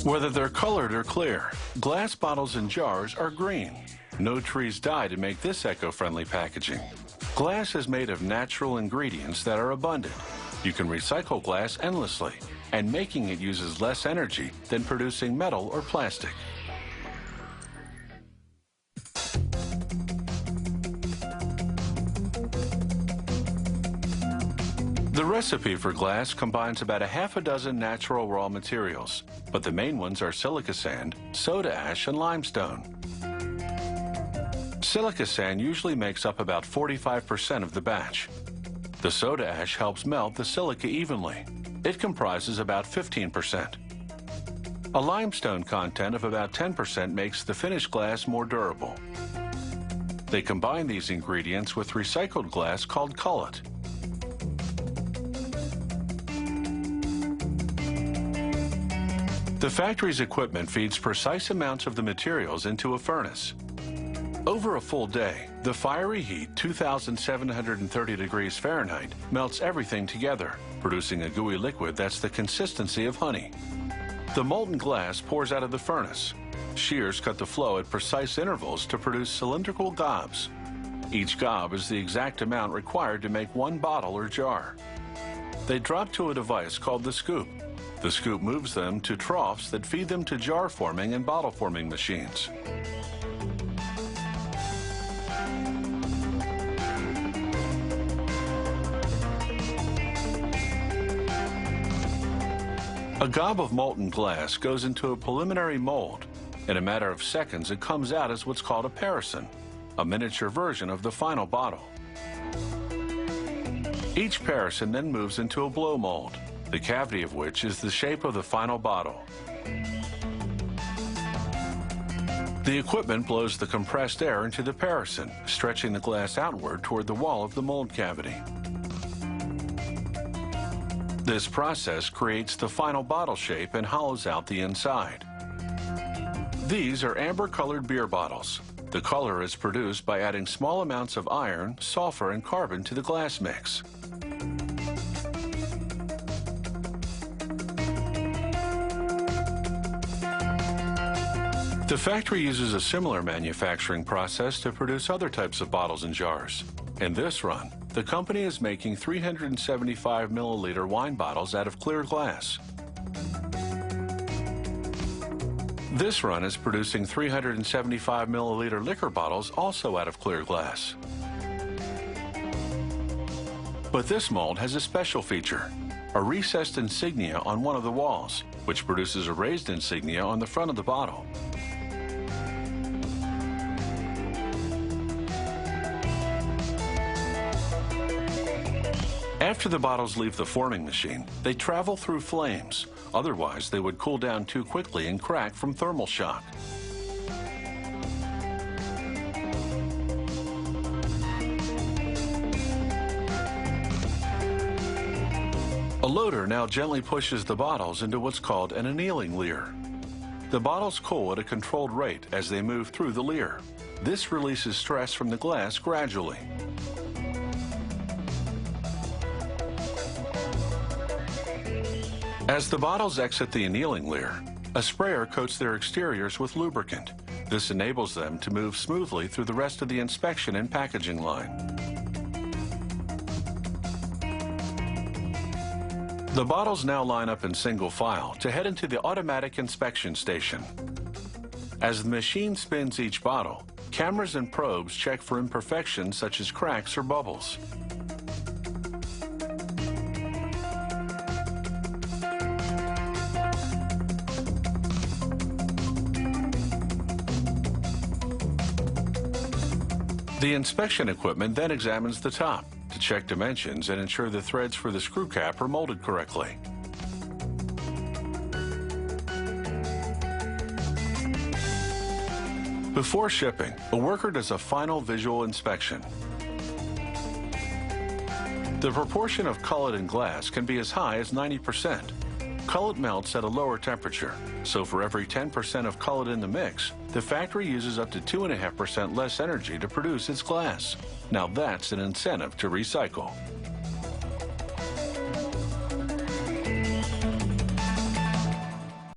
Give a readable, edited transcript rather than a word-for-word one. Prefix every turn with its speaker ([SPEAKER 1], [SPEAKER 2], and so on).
[SPEAKER 1] Whether they're colored or clear, glass bottles and jars are green. No trees die to make this eco-friendly packaging. Glass is made of natural ingredients that are abundant. You can recycle glass endlessly, and making it uses less energy than producing metal or plastic. The recipe for glass combines about a half a dozen natural raw materials, but the main ones are silica sand, soda ash, and limestone. Silica sand usually makes up about 45% of the batch. The soda ash helps melt the silica evenly. It comprises about 15%. A limestone content of about 10% makes the finished glass more durable. They combine these ingredients with recycled glass called cullet. The factory's equipment feeds precise amounts of the materials into a furnace. Over a full day, the fiery heat, 2,730 degrees Fahrenheit, melts everything together, producing a gooey liquid that's the consistency of honey. The molten glass pours out of the furnace. Shears cut the flow at precise intervals to produce cylindrical gobs. Each gob is the exact amount required to make one bottle or jar. They drop to a device called the scoop. The scoop moves them to troughs that feed them to jar forming and bottle forming machines. A gob of molten glass goes into a preliminary mold. In a matter of seconds, it comes out as what's called a parison, a miniature version of the final bottle. Each parison then moves into a blow mold, the cavity of which is the shape of the final bottle. The equipment blows the compressed air into the parison, stretching the glass outward toward the wall of the mold cavity. This process creates the final bottle shape and hollows out the inside. These are amber-colored beer bottles. The color is produced by adding small amounts of iron, sulfur, and carbon to the glass mix. The factory uses a similar manufacturing process to produce other types of bottles and jars. In this run, the company is making 375 milliliter wine bottles out of clear glass. This run is producing 375 milliliter liquor bottles also out of clear glass. But this mold has a special feature, a recessed insignia on one of the walls, which produces a raised insignia on the front of the bottle. After the bottles leave the forming machine, they travel through flames. Otherwise, they would cool down too quickly and crack from thermal shock. A loader now gently pushes the bottles into what's called an annealing leer. The bottles cool at a controlled rate as they move through the leer. This releases stress from the glass gradually. As the bottles exit the annealing leer, a sprayer coats their exteriors with lubricant. This enables them to move smoothly through the rest of the inspection and packaging line. The bottles now line up in single file to head into the automatic inspection station. As the machine spins each bottle, cameras and probes check for imperfections such as cracks or bubbles. The inspection equipment then examines the top to check dimensions and ensure the threads for the screw cap are molded correctly. Before shipping, a worker does a final visual inspection. The proportion of cullet in glass can be as high as 90%. Cullet melts at a lower temperature, so for every 10% of cullet in the mix, the factory uses up to 2.5% less energy to produce its glass. Now that's an incentive to recycle.